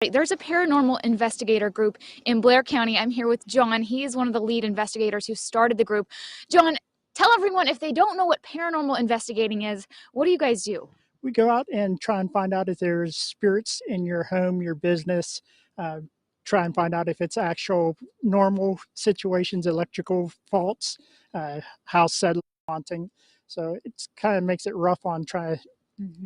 There's a paranormal investigator group in Blair County. I'm here with John. He is one of the lead investigators who started the group. John, tell everyone, if they don't know what paranormal investigating is, what do you guys do? We go out and try and find out if there's spirits in your home, your business, try and find out if it's actual normal situations, electrical faults, house settling, haunting. So it kind of makes it rough on trying to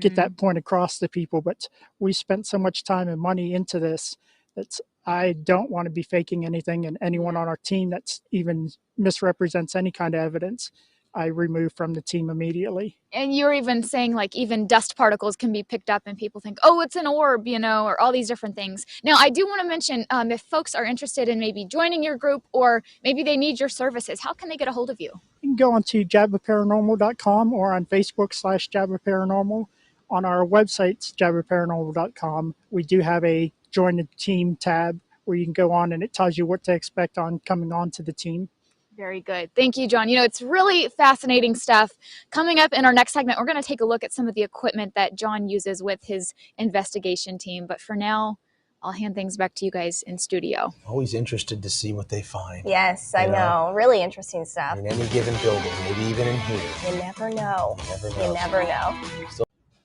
get that point across to people. But we spent so much time and money into this that I don't want to be faking anything, and anyone on our team that's even misrepresents any kind of evidence, I remove from the team immediately. And you're even saying like even dust particles can be picked up and people think, oh, it's an orb, you know, or all these different things. Now, I do want to mention if folks are interested in maybe joining your group or maybe they need your services, how can they get a hold of you? You can go on to jabaparanormal.com or on Facebook /jabaparanormal. On our website, jabaparanormal.com, we do have a join the team tab where you can go on and it tells you what to expect on coming on to the team. Very good. Thank you, John. You know, it's really fascinating stuff. Coming up in our next segment, we're going to take a look at some of the equipment that John uses with his investigation team. But for now, I'll hand things back to you guys in studio. Always interested to see what they find. Yes, I know. Really interesting stuff. In any given building, maybe even in here. You never know. You never know.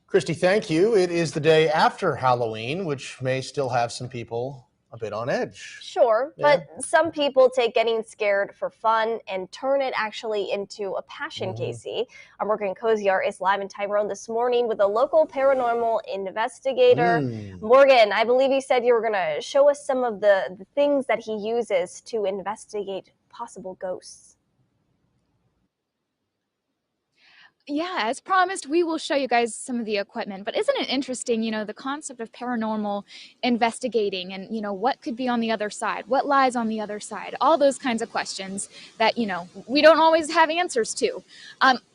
Christy, thank you. It is the day after Halloween, which may still have some people a bit on edge. Sure, but some people take getting scared for fun and turn it actually into a passion, Casey. Our Morgan Koziar is live in Tyrone this morning with a local paranormal investigator. Morgan, I believe you said you were going to show us some of the things that he uses to investigate possible ghosts. Yeah, as promised, we will show you guys some of the equipment. But isn't it interesting, you know, the concept of paranormal investigating and, you know, what could be on the other side? What lies on the other side? All those kinds of questions that, you know, we don't always have answers to.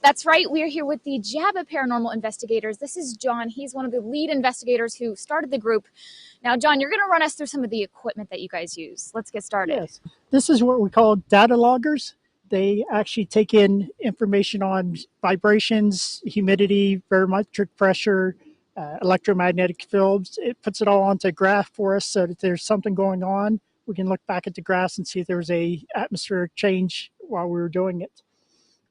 That's right. We're here with the JABA Paranormal Investigators. This is John. He's one of the lead investigators who started the group. Now, John, you're going to run us through some of the equipment that you guys use. Let's get started. Yes. This is what we call data loggers. They actually take in information on vibrations, humidity, barometric pressure, electromagnetic fields. It puts it all onto a graph for us so that there's something going on. We can look back at the graphs and see if there's a atmospheric change while we were doing it.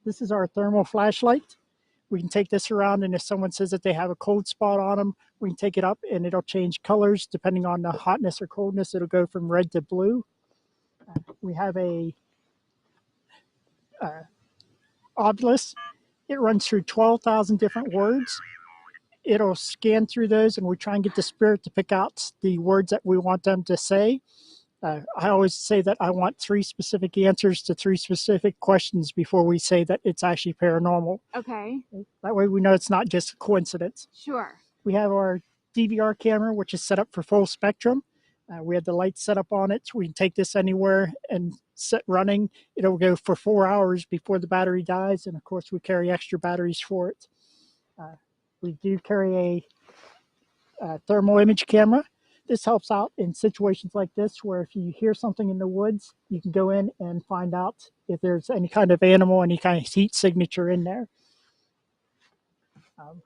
This is our thermal flashlight. We can take this around, and if someone says that they have a cold spot on them, we can take it up and it'll change colors depending on the hotness or coldness. It'll go from red to blue. We have a Obelisk. It runs through 12,000 different words. It'll scan through those, and we try and get the spirit to pick out the words that we want them to say. I always say that I want 3 specific answers to 3 specific questions before we say that it's actually paranormal. Okay. That way we know it's not just a coincidence. Sure. We have our DVR camera, which is set up for full spectrum. We have the lights set up on it. We can take this anywhere and set running. It'll go for 4 hours before the battery dies. And of course, we carry extra batteries for it. We do carry a thermal image camera. This helps out in situations like this, where if you hear something in the woods, you can go in and find out if there's any kind of animal, any kind of heat signature in there.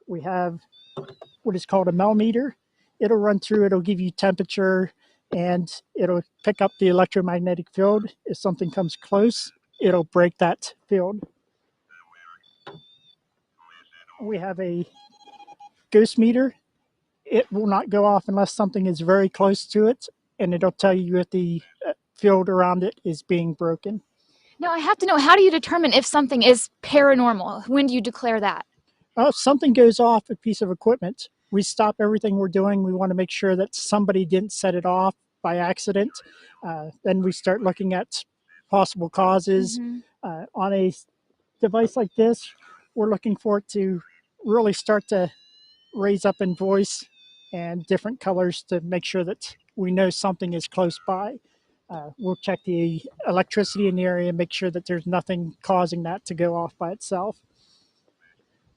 We have what is called a millimeter. It'll run through, it'll give you temperature, and it'll pick up the electromagnetic field. If something comes close, it'll break that field. We have a ghost meter. It will not go off unless something is very close to it, and it'll tell you if the field around it is being broken. Now, I have to know, how do you determine if something is paranormal? When do you declare that? If something goes off a piece of equipment, we stop everything we're doing. We want to make sure that somebody didn't set it off by accident. Then we start looking at possible causes. On a device like this, we're looking for it to really start to raise up in voice and different colors to make sure that we know something is close by. We'll check the electricity in the area and make sure that there's nothing causing that to go off by itself.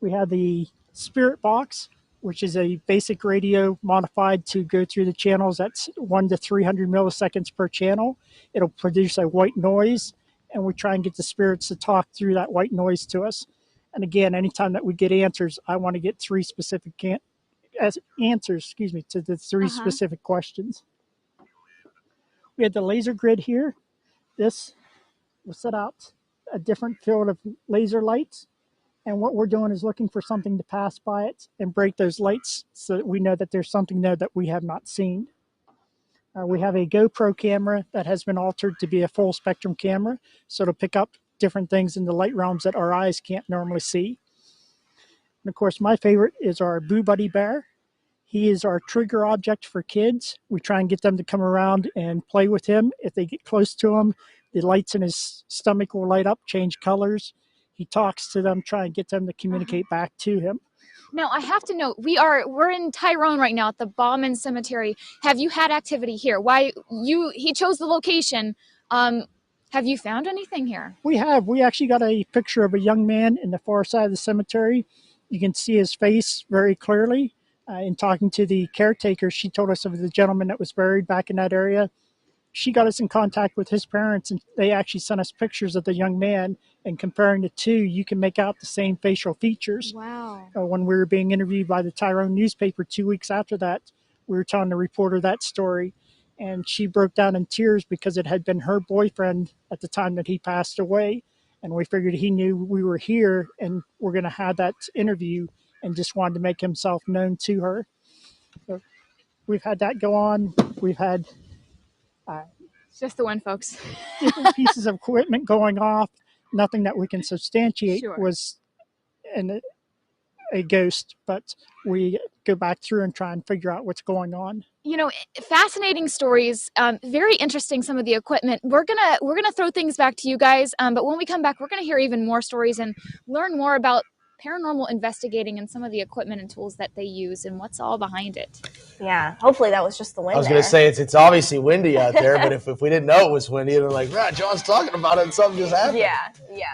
We have the spirit box, which is a basic radio modified to go through the channels. That's 1 to 300 milliseconds per channel. It'll produce a white noise, and we try and get the spirits to talk through that white noise to us. And again, anytime that we get answers, I want to get 3 specific as answers, to the three specific questions. We had the laser grid here. This will set out a different field of laser lights. And what we're doing is looking for something to pass by it and break those lights so that we know that there's something there that we have not seen. We have a GoPro camera that has been altered to be a full spectrum camera, so it'll pick up different things in the light realms that our eyes can't normally see. And of course, my favorite is our Boo Buddy Bear. He is our trigger object for kids. We try and get them to come around and play with him. If they get close to him, the lights in his stomach will light up, change colors. He talks to them, try and get them to communicate back to him. Now, I have to know, we're in Tyrone right now at the Baughman Cemetery. Have you had activity here? He chose the location. Have you found anything here? We have. We actually got a picture of a young man in the far side of the cemetery. You can see his face very clearly. In talking to the caretaker, she told us of the gentleman that was buried back in that area. She got us in contact with his parents, and they actually sent us pictures of the young man. And comparing the two, you can make out the same facial features. Wow. When we were being interviewed by the Tyrone newspaper 2 weeks after that, we were telling the reporter that story. And she broke down in tears because it had been her boyfriend at the time that he passed away. And we figured he knew we were here and we're going to have that interview, and just wanted to make himself known to her. So we've had that go on. We've had just the one, folks. different pieces of equipment going off. Nothing that we can substantiate was a ghost, but we go back through and try and figure out what's going on. You know, fascinating stories, very interesting, some of the equipment. We're gonna throw things back to you guys, but when we come back, we're gonna hear even more stories and learn more about paranormal investigating and some of the equipment and tools that they use and what's all behind it. Yeah, hopefully that was just the wind. I was going to say it's obviously windy out there, but if we didn't know it was windy, then like, John's talking about it and something just happened. Yeah.